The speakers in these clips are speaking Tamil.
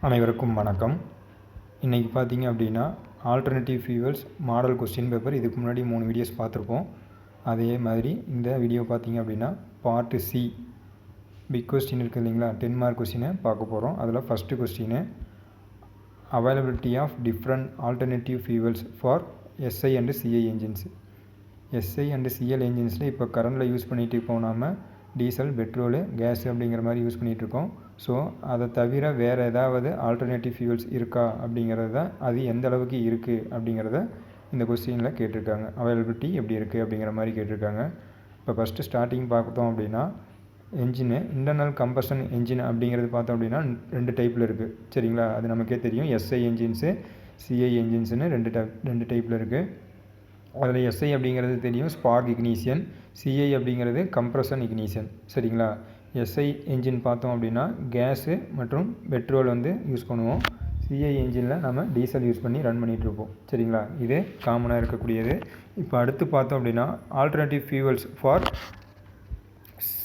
அனைவருக்கும் வணக்கம். இன்றைக்கி பார்த்தீங்க அப்படின்னா alternative fuels model question paper இதுக்கு முன்னாடி 3 வீடியோஸ் பார்த்துருப்போம். அதே மாதிரி இந்த வீடியோ பார்த்தீங்க அப்படின்னா பார்ட் சி பிக் கொஸ்டின் இருக்குது இல்லைங்களா, 10 மார்க் கொஸ்டினை பார்க்க போகிறோம். அதில் first question availability of different alternative fuels for SI and CI engines. SI and CI என்ஜின்ஸில் இப்போ கரண்டில் யூஸ் பண்ணிகிட்டு இருக்கோம். நாம் டீசல், பெட்ரோலு, கேஸு அப்படிங்கிற மாதிரி யூஸ் பண்ணிகிட்ருக்கோம். ஸோ அதை தவிர வேறு ஏதாவது ஆல்டர்னேட்டிவ் ஃபியூவல்ஸ் இருக்கா அப்படிங்கிறது தான், அது எந்த அளவுக்கு இருக்குது அப்படிங்கிறத இந்த கொஸ்டினில் கேட்டிருக்காங்க. அவைலபிலிட்டி எப்படி இருக்குது அப்படிங்கிற மாதிரி கேட்டிருக்காங்க. இப்போ ஃபஸ்ட்டு ஸ்டார்டிங் பார்த்தோம் அப்படின்னா என்ஜினு இன்டர்னல் கம்பஷன் என்ஜின் அப்படிங்கிறது பார்த்தோம் அப்படின்னா 2 டைப்பில் இருக்குது. சரிங்களா, அது நமக்கே தெரியும். எஸ்ஐ என்ஜின்ஸு, சிஐ என்ஜின்ஸுன்னு 2 டைப்பில் இருக்குது. அதில் எஸ்ஐ அப்படிங்கிறது தெரியும், ஸ்பார்க் இக்னிஷன். சிஐ அப்படிங்கிறது கம்ப்ரஷன் இக்னிஷன். சரிங்களா, எஸ்ஐ என்ஜின் பார்த்தோம் அப்படின்னா கேஸு மற்றும் பெட்ரோல் யூஸ் பண்ணுவோம். சிஐ என்ஜினில் நம்ம டீசல் யூஸ் பண்ணி ரன் பண்ணிகிட்ருப்போம். சரிங்களா, இது காமனாக இருக்கக்கூடியது. இப்போ அடுத்து பார்த்தோம் அப்படின்னா ஆல்டர்னேட்டிவ் ஃபியூவல்ஸ் ஃபார்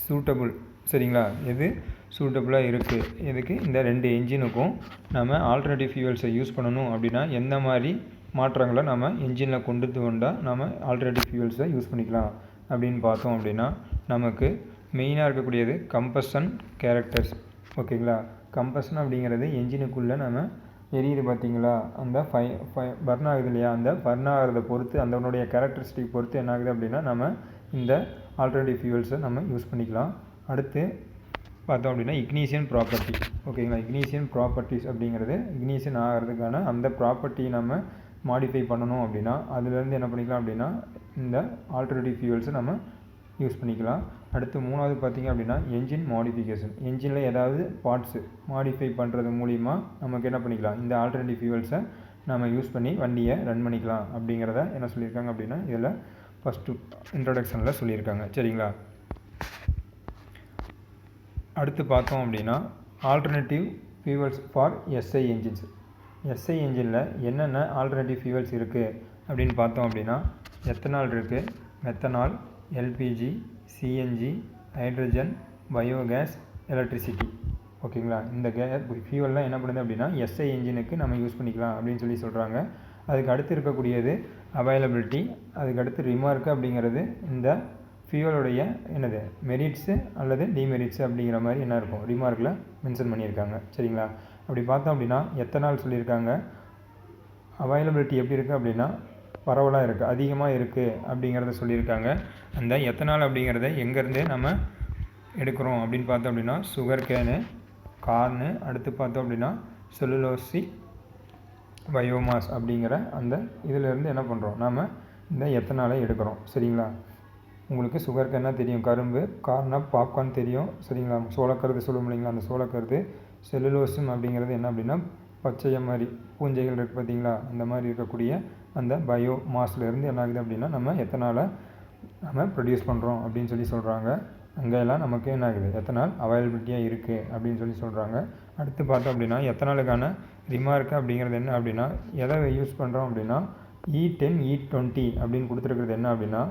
சூட்டபுள். சரிங்களா, எது சூட்டபுளாக இருக்குது, எதுக்கு இந்த 2 என்ஜினுக்கும் நம்ம ஆல்டர்னேட்டிவ் ஃபியூவல்ஸை யூஸ் பண்ணணும் அப்படின்னா எந்த மாதிரி மாற்றங்களை நம்ம என்ஜினில் கொண்டு வந்தால் நம்ம ஆல்டர்னேட்டிவ் ஃபியூவல்ஸை யூஸ் பண்ணிக்கலாம் அப்படின்னு பார்த்தோம் அப்படின்னா நமக்கு மெயினாக இருக்கக்கூடியது கம்பஷன் கேரக்டர்ஸ். ஓகேங்களா, கம்பஷன் அப்படிங்கிறது என்ஜினுக்குள்ளே நம்ம எரியுது பார்த்தீங்களா, அந்த பர்ன் ஆகுது இல்லையா, அந்த பர்ன் ஆகிறத பொறுத்து அதனுடைய கேரக்டரிஸ்டிக் பொறுத்து என்ன ஆகுது அப்படின்னா நம்ம இந்த ஆல்டர்னேட்டிவ் ஃபியூவல்ஸை நம்ம யூஸ் பண்ணிக்கலாம். அடுத்து பார்த்தோம் அப்படின்னா இக்னிஷியன் ப்ராப்பர்ட்டி. ஓகேங்களா, இக்னிஷியன் ப்ராப்பர்ட்டிஸ் அப்படிங்கிறது இக்னிஷன் ஆகிறதுக்கான அந்த ப்ராப்பர்ட்டியை நம்ம மாடிஃபை பண்ணணும் அப்படின்னா அதுலேருந்து என்ன பண்ணிக்கலாம் அப்படின்னா இந்த ஆல்டர்னேட்டிவ் ஃபியூவல்ஸை நம்ம யூஸ் பண்ணிக்கலாம். அடுத்து 3வது பார்த்திங்க அப்படின்னா என்ஜின் மாடிஃபிகேஷன். என்ஜினில் ஏதாவது பார்ட்ஸு மாடிஃபை பண்ணுறது மூலிமா நமக்கு என்ன பண்ணிக்கலாம், இந்த ஆல்டர்னேட்டிவ் ஃபியூவல்ஸை நம்ம யூஸ் பண்ணி வண்டியை ரன் பண்ணிக்கலாம் அப்படிங்கிறத என்ன சொல்லியிருக்காங்க அப்படின்னா இதில் ஃபஸ்ட்டு இன்ட்ரடக்ஷனில் சொல்லியிருக்காங்க. சரிங்களா, அடுத்து பார்த்தோம் அப்படின்னா alternative fuels for SI engines. SI என்ஜினில் என்னென்ன ஆல்டர்னேட்டிவ் ஃபியூவல்ஸ் இருக்குது அப்படின்னு பார்த்தோம் அப்படின்னா எத்தனால் இருக்குது, methanol, LPG, CNG, hydrogen, biogas, electricity. ஓகேங்களா, இந்த ஃபியூவல்லாம் என்ன பண்ணுது அப்படின்னா எஸ்ஐ என்ஜினுக்கு நம்ம யூஸ் பண்ணிக்கலாம் அப்படின்னு சொல்கிறாங்க. அதுக்கு அடுத்து இருக்கக்கூடியது அவைலபிலிட்டி, அதுக்கு அடுத்து ரிமார்க்கு அப்படிங்கிறது இந்த ஃபியூவலுடைய என்னது மெரிட்ஸு அல்லது டிமெரிட்ஸு அப்படிங்கிற மாதிரி என்ன இருக்கும் ரிமார்க்கில் மென்ஷன் பண்ணியிருக்காங்க. சரிங்களா, அப்படி பார்த்தோம் அப்படின்னா எத்தனால் சொல்லியிருக்காங்க. அவைலபிலிட்டி எப்படி இருக்குது அப்படின்னா பரவலாக இருக்குது, அதிகமாக இருக்குது அப்படிங்கிறத சொல்லியிருக்காங்க. அந்த எத்தனால் அப்படிங்கிறத எங்கேருந்து நம்ம எடுக்கிறோம் அப்படின்னு பார்த்தோம் அப்படின்னா சுகர் கேனு, கார்னு, அடுத்து பார்த்தோம் அப்படின்னா செல்லுலோசிக் பயோமாஸ் அப்படிங்கிற அந்த இதிலேருந்து என்ன பண்ணுறோம் நம்ம இந்த எத்தனாலை எடுக்கிறோம். சரிங்களா, உங்களுக்கு சுகர் கேன்னா தெரியும், கரும்பு, கார்னா பாப்கார்ன் தெரியும். சரிங்களா, சோளக்கருது சொல்லுவோம் இல்லைங்களா, அந்த சோளக்கருது. செல்லுலோஸும் அப்படிங்கிறது என்ன அப்படின்னா பச்சைய மாதிரி பூஞ்சைகள் இருக்குது பார்த்தீங்களா, அந்த மாதிரி இருக்கக்கூடிய அந்த பயோ மாஸ்லேருந்து என்ன ஆகுது அப்படின்னா நம்ம எத்தனால் நம்ம ப்ரொடியூஸ் பண்ணுறோம் அப்படின்னு சொல்கிறாங்க. அங்கெல்லாம் நமக்கு என்ன ஆகுது எத்தனால் அவைலபிலிட்டியாக இருக்குது அப்படின்னு சொல்கிறாங்க. அடுத்து பார்த்தோம் அப்படின்னா எத்தனாலுக்கான ரிமார்க்கு அப்படிங்கிறது என்ன அப்படின்னா எதை யூஸ் பண்ணுறோம் அப்படின்னா E10 E20 அப்படின்னு கொடுத்துருக்கிறது என்ன அப்படின்னா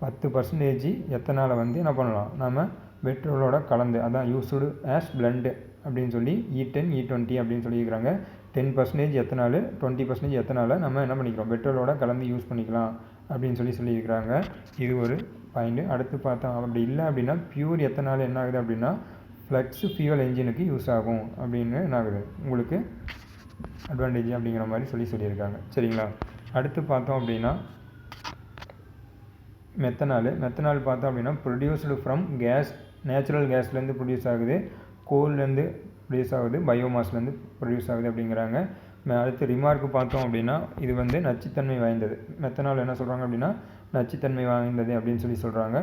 10% எத்தனால் என்ன பண்ணலாம் நம்ம பெட்ரோலோட கலந்து, அதான் யூஸ்டு ஆஸ் பிளண்டு அப்படின்னு சொல்லி E10 E20 அப்படின்னு சொல்லியிருக்கிறாங்க. 10% எத்தனால், 20% எத்தனால் நம்ம என்ன பண்ணிக்கிறோம் பெட்ரோலோட கலந்து யூஸ் பண்ணிக்கலாம் அப்படின்னு சொல்லியிருக்கிறாங்க. இது ஒரு பாயிண்ட்டு. அடுத்து பார்த்தோம் அப்படி இல்லை அப்படின்னா பியூர் எத்தனால் என்ன ஆகுது அப்படின்னா ஃப்ளக்ஸ் ஃபியூவல் என்ஜினுக்கு யூஸ் ஆகும் அப்படின்னு என்ன ஆகுது உங்களுக்கு அட்வான்டேஜ் அப்படிங்கிற மாதிரி சொல்லியிருக்காங்க. சரிங்களா, அடுத்து பார்த்தோம் அப்படின்னா மெத்தனால் பார்த்தோம் அப்படின்னா ப்ரொடியூஸ்டு ஃப்ரம் கேஸ், நேச்சுரல் கேஸ்லேருந்து ப்ரொடியூஸ் ஆகுது, கோல்லேருந்து ப்ரொடியூஸ் ஆகுது, பயோமாஸ்லேருந்து ப்ரொடியூஸ் ஆகுது அப்படிங்கிறாங்க. அடுத்து ரிமார்க்கு பார்த்தோம் அப்படின்னா இது நச்சுத்தன்மை வாய்ந்தது. மெத்தனால் என்ன சொல்கிறாங்க அப்படின்னா நச்சுத்தன்மை வாய்ந்தது அப்படின்னு சொல்கிறாங்க.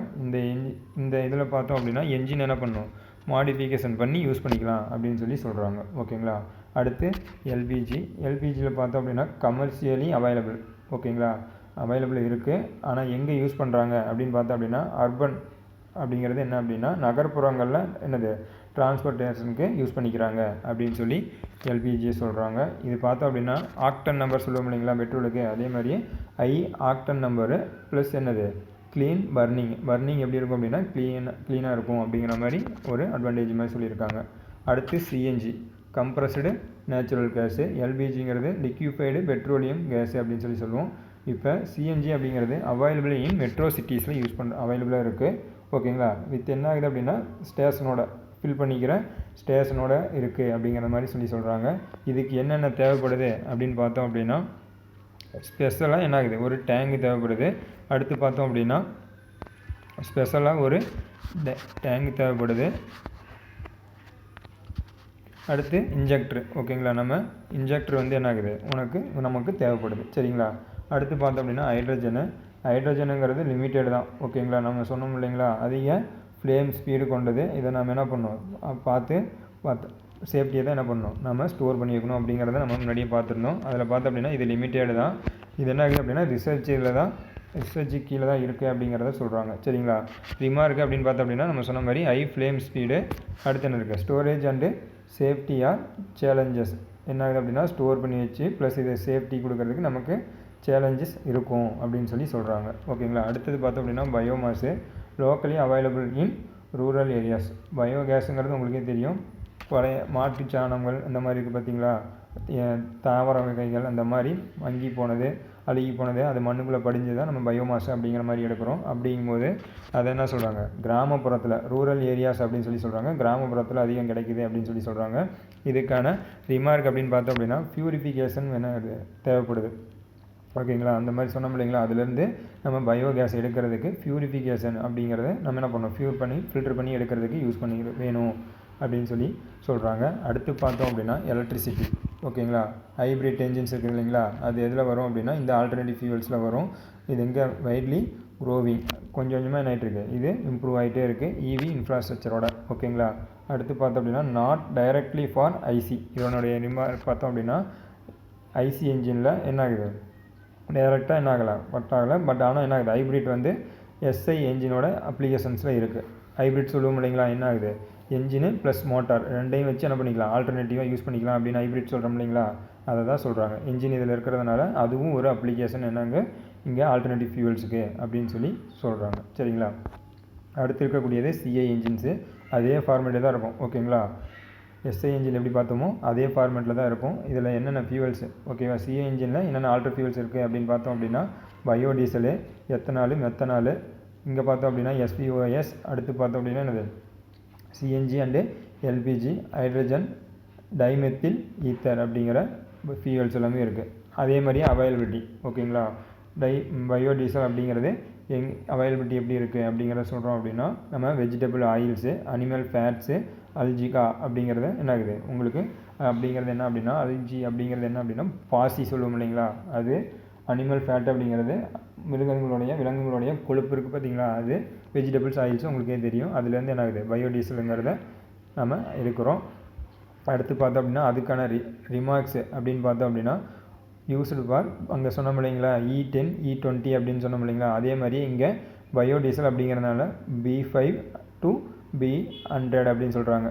இந்த இதில் பார்த்தோம் அப்படின்னா என்ஜின் என்ன பண்ணணும் மாடிஃபிகேஷன் பண்ணி யூஸ் பண்ணிக்கலாம் அப்படின்னு சொல்கிறாங்க. ஓகேங்களா, அடுத்து எல்பிஜியில் பார்த்தோம் அப்படின்னா கமர்ஷியலி அவைலபிள். ஓகேங்களா, அவைலபிள் இருக்குது, ஆனால் எங்கே யூஸ் பண்ணுறாங்க அப்படின்னு பார்த்தோம் அப்படின்னா அர்பன் அப்படிங்கிறது என்ன அப்படின்னா நகர்ப்புறங்களில் என்னது டிரான்ஸ்போர்ட்டேஷனுக்கு யூஸ் பண்ணிக்கிறாங்க அப்படின்னு எல்பிஜியை சொல்கிறாங்க. இது பார்த்தோம் அப்படின்னா ஆக்டன் நம்பர் சொல்லுவோம் இல்லைங்களா பெட்ரோலுக்கு, அதே மாதிரி ஆக்டன் நம்பரு ப்ளஸ் என்னது க்ளீன் பர்னிங் எப்படி இருக்கும் அப்படின்னா க்ளீனாக இருக்கும் அப்படிங்கிற மாதிரி ஒரு அட்வான்டேஜ் மாதிரி சொல்லியிருக்காங்க. அடுத்து கம்ப்ரஸ்டு நேச்சுரல் கேஸு, எல்பிஜிங்கிறது லிக்யூஃபைடு பெட்ரோலியம் கேஸு அப்படின்னு சொல்லுவோம். இப்போ சிஎன்ஜி அப்படிங்கிறது அவைலபிள் இன் மெட்ரோ சிட்டிஸில் அவைலபிளாக இருக்குது. ஓகேங்களா. வித் என்ன ஆகுது அப்படின்னா ஸ்டேஷனோட ஃபில் பண்ணிக்கிற ஸ்டேஷனோட இருக்குது அப்படிங்கிற மாதிரி சொல்கிறாங்க. இதுக்கு என்னென்ன தேவைப்படுது அப்படின்னு பார்த்தோம் அப்படின்னா ஸ்பெஷலாக என்ன ஆகுது, ஒரு டேங்கு தேவைப்படுது. அடுத்து பார்த்தோம் அப்படின்னா ஸ்பெஷலாக ஒரு டேங்கு தேவைப்படுது. அடுத்து இன்ஜெக்டர். ஓகேங்களா. நம்ம இன்ஜெக்டர் வந்து என்ன ஆகுது நமக்கு தேவைப்படுது. சரிங்களா. அடுத்து பார்த்தோம் அப்படின்னா ஹைட்ரஜனுங்கிறது லிமிட்டெடு தான். ஓகேங்களா. நம்ம சொன்னோம் இல்லைங்களா, அதிக ஃப்ளேம் ஸ்பீடு கொண்டது. இதை நம்ம என்ன பண்ணணும், பார்த்து சேஃப்டியை தான் என்ன பண்ணணும், நம்ம ஸ்டோர் பண்ணி வைக்கணும் அப்படிங்கிறத நம்ம முன்னாடியே பார்த்துருந்தோம். அதில் பார்த்தோம் அப்படின்னா இது லிமிட்டெடு தான். இது என்ன ஆகுது அப்படின்னா ரிசர்ச்சு கீழே தான் இருக்குது அப்படிங்கிறத சொல்கிறாங்க. சரிங்களா. ரிமார்க்கு அப்படின்னு பார்த்தோம் அப்படின்னா நம்ம சொன்ன மாதிரி ஹை ஃப்ளேம் ஸ்பீடு. அடுத்து என்ன இருக்குது, storage and safety R challenges. என்ன ஆகுது அப்படின்னா ஸ்டோர் பண்ணி வச்சு ப்ளஸ் இது சேஃப்டி கொடுக்கறதுக்கு நமக்கு சேலஞ்சஸ் இருக்கும் அப்படின்னு சொல்கிறாங்க. ஓகேங்களா. அடுத்தது பார்த்தோம் அப்படின்னா biomass locally available in rural areas. பயோகேஸுங்கிறது உங்களுக்கே தெரியும், பழைய மாட்டு சாணங்கள் இந்த மாதிரி இருக்குது பார்த்தீங்களா, தாவர வகைகள் அந்த மாதிரி மங்கி போனது அழுகி போனது அது மண்ணுக்குள்ளே படிஞ்சு தான் நம்ம பயோமாஸ் அப்படிங்கிற மாதிரி எடுக்கிறோம். அப்படிங்கும்போது அதை என்ன சொல்கிறாங்க, கிராமப்புறத்தில் ரூரல் ஏரியாஸ் அப்படின்னு சொல்கிறாங்க, கிராமப்புறத்தில் அதிகம் கிடைக்குது அப்படின்னு சொல்கிறாங்க. இதுக்கான ரிமார்க் அப்படின்னு பார்த்தோம் அப்படின்னா பியூரிஃபிகேஷன் என்ன தேவைப்படுது. ஓகேங்களா. அந்த மாதிரி சொன்னோம் இல்லைங்களா, அதுலேருந்து நம்ம பயோகேஸ் எடுக்கிறதுக்கு பியூரிஃபிகேஷன் அப்படிங்கிறத நம்ம என்ன பண்ணோம், ஃபில்டர் பண்ணி எடுக்கிறதுக்கு யூஸ் பண்ணி வேணும் அப்படின்னு சொல்கிறாங்க. அடுத்து பார்த்தோம் அப்படின்னா எலக்ட்ரிசிட்டி. ஓகேங்களா. ஹைப்ரிட் என்ஜின்ஸ் இருக்குது இல்லைங்களா, அது எதில் வரும் அப்படின்னா இந்த ஆல்டர்னேட்டிவ் ஃபியூவல்ஸில் வரும். இது எங்கே வைட்லி க்ரோவிங், கொஞ்சம் கொஞ்சமாக என்ன ஆகிட்டு இருக்குது, இது இம்ப்ரூவ் ஆகிட்டே இருக்குது இவி இன்ஃப்ராஸ்ட்ரக்சரோட. ஓகேங்களா. அடுத்து பார்த்தோம் அப்படின்னா நாட் டைரக்ட்லி ஃபார் ஐசி. இதனுடைய ரிமார்க் பார்த்தோம் அப்படின்னா ஐசி என்ஜினில் என்ன ஆகுது, டைரெக்டாக என்ன ஆகலை பட் ஆனால் என்ன ஆகுது, ஹைப்ரிட் வந்து எஸ்ஐ என்ஜினோட அப்ளிகேஷன்ஸில் இருக்குது. ஹைப்ரிட் சொல்லுவோம் இல்லைங்களா, என்ன ஆகுது என்ஜினு ப்ளஸ் மோட்டார் ரெண்டையும் வச்சு என்ன பண்ணிக்கலாம், ஆல்டர்னேட்டிவாக யூஸ் பண்ணிக்கலாம் அப்படின்னு ஹைப்ரிட் சொல்கிறோம் இல்லைங்களா, அதை தான் சொல்கிறாங்க. என்ஜின் இதில் இருக்கிறதுனால அதுவும் ஒரு அப்ளிகேஷன் என்னங்க இங்கே ஆல்டர்னேட்டிவ் ஃபியூவல்ஸுக்கு அப்படின்னு சொல்கிறாங்க. சரிங்களா. அடுத்து இருக்கக்கூடியது சிஐ என்ஜின்ஸு. அதே ஃபார்மேட்டே தான் இருக்கும். ஓகேங்களா. எஸ்ஐ என்ஜின் எப்படி பார்த்தோமோ அதே ஃபார்மேட்டில் தான் இருக்கும். இதில் என்னென்ன ஃபியூவல்ஸ், ஓகேவா, சிஐ என்ஜினில் என்னென்ன ஆல்டர் ஃபியூவல்ஸ் இருக்குது அப்படின்னு பார்த்தோம் அப்படின்னா பயோடீசலு, எத்தனாலு, மெத்தனாலு, இங்கே பார்த்தோம் அப்படின்னா எஸ்பிஓஎஸ். அடுத்து பார்த்தோம் அப்படின்னா என்னது CNG and LPG, hydrogen, dimethyl ether அப்படிங்கிற ஃபியூவல்ஸ் எல்லாமே இருக்குது. அதே மாதிரியே அவைலபிலிட்டி. ஓகேங்களா. பயோடீசல் அப்படிங்கிறது அவைலபிலிட்டி எப்படி இருக்குது அப்படிங்கிறத சொல்கிறோம் அப்படின்னா நம்ம வெஜிடபிள் ஆயில்ஸு, அனிமல் ஃபேட்ஸு, அல்ஜிகா அப்படிங்கிறது என்ன ஆகுது உங்களுக்கு அப்படிங்கிறது என்ன அப்படின்னா அல்ஜி அப்படிங்கிறது என்ன அப்படின்னா பாசி சொல்லுவோம் இல்லைங்களா, அது அனிமல் ஃபேட் அப்படிங்கிறது விலங்குகளுடைய கொழுப்பு இருக்குது பார்த்தீங்களா, அது வெஜிடபிள்ஸ் ஆயில்ஸும் உங்களுக்கே தெரியும். அதுலேருந்து என்ன ஆகுது பயோடீசலுங்கிறத நம்ம எடுக்கிறோம். அடுத்து பார்த்தோம் அப்படின்னா அதுக்கான ரிமார்க்ஸு அப்படின்னு பார்த்தோம் அப்படின்னா யூஸ்டு ஃபார் அங்கே சொன்னோம் இல்லைங்களா E10 E20 அப்படின்னு சொன்னோம் இல்லைங்களா, அதே மாதிரி இங்கே பயோடீசல் அப்படிங்கிறதுனால B5 to B100 அப்படின்னு சொல்கிறாங்க.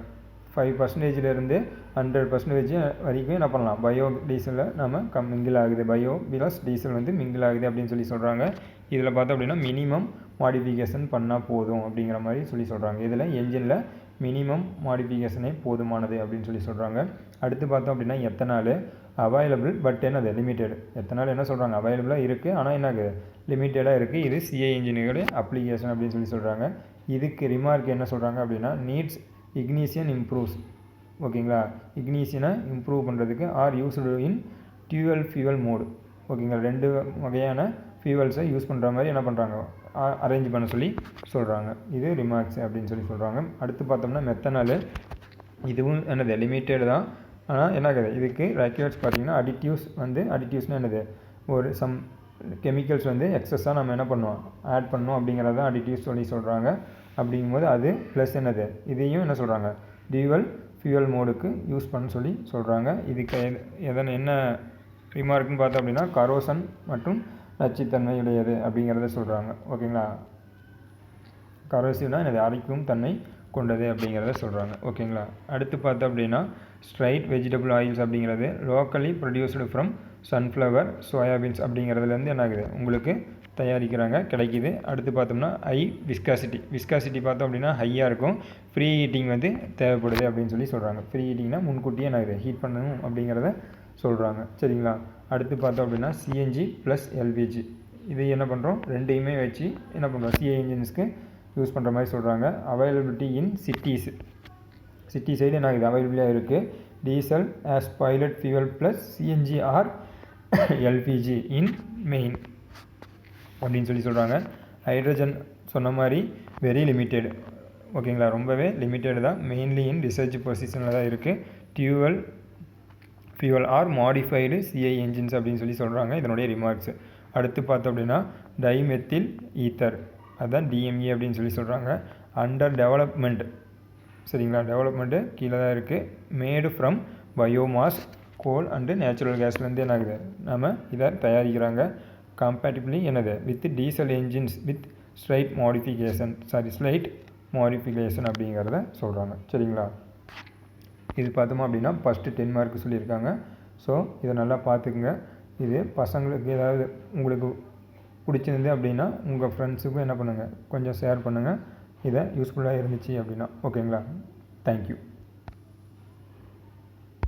5%லேருந்து 100% வரைக்கும் என்ன பண்ணலாம், பயோ டீசலில் நம்ம மிங்கிள் ஆகுது, பயோ ப்ளஸ் டீசல் வந்து மிங்கிள் ஆகுது அப்படின்னு சொல்கிறாங்க. இதில் பார்த்தோம் அப்படின்னா மினிமம் மாடிஃபிகேஷன் பண்ணால் போதும் அப்படிங்கிற மாதிரி சொல்கிறாங்க. இதில் என்ஜினில் மினிமம் மாடிஃபிகேஷனே போதுமானது அப்படின்னு சொல்கிறாங்க. அடுத்து பார்த்தோம் அப்படின்னா எத்தனால் அவைலபிள் பட் என்னது லிமிட்டெடு. எத்தனால் என்ன சொல்கிறாங்க, அவைலபிளாக இருக்குது ஆனால் என்னது லிமிட்டடாக இருக்குது. இது சிஐ இன்ஜினுடைய அப்ளிகேஷன் அப்படின்னு சொல்கிறாங்க. இதுக்கு ரிமார்க் என்ன சொல்கிறாங்க அப்படின்னா நீட்ஸ் இக்னிஷியன் இம்ப்ரூவ்ஸ். ஓகேங்களா. இக்னிஷியனை இம்ப்ரூவ் பண்ணுறதுக்கு ஆர் யூஸ்டு இன் டியூவல் ஃபியூவல் மோடு. ஓகேங்களா. 2 வகையான ஃபியூவல்ஸை யூஸ் பண்ணுற மாதிரி என்ன பண்ணுறாங்க, அரேஞ்ச் பண்ண சொல்கிறாங்க. இது ரிமார்க்ஸ் அப்படின்னு சொல்கிறாங்க. அடுத்து பார்த்தோம்னா மெத்தனால். இதுவும் என்னது லிமிட்டெடு தான் ஆனால் என்ன ஆகுது இதுக்கு ரெக்யூர்ஸ் பார்த்திங்கன்னா அடிட்டிவ்ஸ்னால் என்னது ஒரு சம் கெமிக்கல்ஸ் வந்து எக்ஸஸாக நம்ம என்ன பண்ணுவோம் ஆட் பண்ணோம் அப்படிங்கிறது தான் அடிட்டிவ்ஸ் சொல்கிறாங்க. அப்படிங்கும்போது அது ப்ளஸ் என்னது இதையும் என்ன சொல்கிறாங்க டியூவல் ஃபியூவல் மோடுக்கு யூஸ் பண்ண சொல்கிறாங்க. இதுக்கு என்ன ரிமார்க்குன்னு பார்த்தோம் அப்படின்னா கரோசன் மற்றும் நச்சுத்தன்மை உடையது அப்படிங்கிறத சொல்கிறாங்க. ஓகேங்களா. கரோசிவ்னா என்னது அரிக்கும் தன்மை கொண்டது அப்படிங்கிறத சொல்கிறாங்க. ஓகேங்களா. அடுத்து பார்த்தோம் அப்படின்னா ஸ்ட்ரைட் வெஜிடபிள் ஆயில்ஸ் அப்படிங்கிறது locally produced from sunflower soybeans அப்படிங்கிறதுலேருந்து என்ன ஆகுது உங்களுக்கு தயாரிக்கிறாங்க, கிடைக்கிது. அடுத்து பார்த்தோம்னா விஸ்காசிட்டி பார்த்தோம் அப்படின்னா ஹையாக இருக்கும். ஃப்ரீ ஹீட்டிங் வந்து தேவைப்படுது அப்படின்னு சொல்லி சொல்கிறாங்க. ஃப்ரீ ஹீட்டிங்னா முன்கூட்டியே நான் இதை ஹீட் பண்ணணும் அப்படிங்கிறத சொல்கிறாங்க. சரிங்களா. அடுத்து பார்த்தோம் அப்படின்னா சிஎன்ஜி ப்ளஸ் எல்பிஜி, இது என்ன பண்ணுறோம், ரெண்டையுமே வச்சு என்ன பண்ணுறோம், சிஐ இன்ஜின்ஸ்க்கு யூஸ் பண்ணுற மாதிரி சொல்கிறாங்க. அவைலபிலிட்டி இன் சிட்டி சைடு என்ன இது அவைலபிளாக இருக்குது. Diesel as pilot fuel plus CNG or LPG in main அப்படின்னு சொல்லி சொல்கிறாங்க. ஹைட்ரஜன் சொன்ன மாதிரி வெரி லிமிட்டெடு, ஓகேங்களா, ரொம்பவே லிமிட்டெடு தான். மெயின்லி இன் ரிசர்ச் பொசிஷனில் தான் இருக்குது. Fuel or modified CI engines அப்படின்னு சொல்லி சொல்கிறாங்க இதனுடைய ரிமார்க்ஸ். அடுத்து பார்த்தோம் அப்படின்னா டைமெத்தில் ஈத்தர், அதுதான் டிஎம்இ அப்படின்னு சொல்லி சொல்கிறாங்க. அண்டர் டெவலப்மெண்ட், சரிங்களா, டெவலப்மெண்ட்டு கீழே தான் இருக்குது. Made from biomass, coal and natural கேஸ்லேருந்து என்ன ஆகுது, நம்ம இதை தயாரிக்கிறாங்க. கம்பேட்டிபிளி என்னது with diesel engines with slight modification அப்படிங்கிறத சொல்கிறாங்க. சரிங்களா. இது பார்த்தோமா அப்படின்னா ஃபஸ்ட்டு 10 மார்க் சொல்லியிருக்காங்க. ஸோ இதை நல்லா பார்த்துக்குங்க. இது பசங்களுக்கு ஏதாவது உங்களுக்கு பிடிச்சிருந்து அப்படின்னா உங்கள் ஃப்ரெண்ட்ஸுக்கும் என்ன பண்ணுங்கள், கொஞ்சம் ஷேர் பண்ணுங்கள். இதை யூஸ்ஃபுல்லாக இருந்துச்சு அப்படின்னா. ஓகேங்களா. தேங்க்யூ.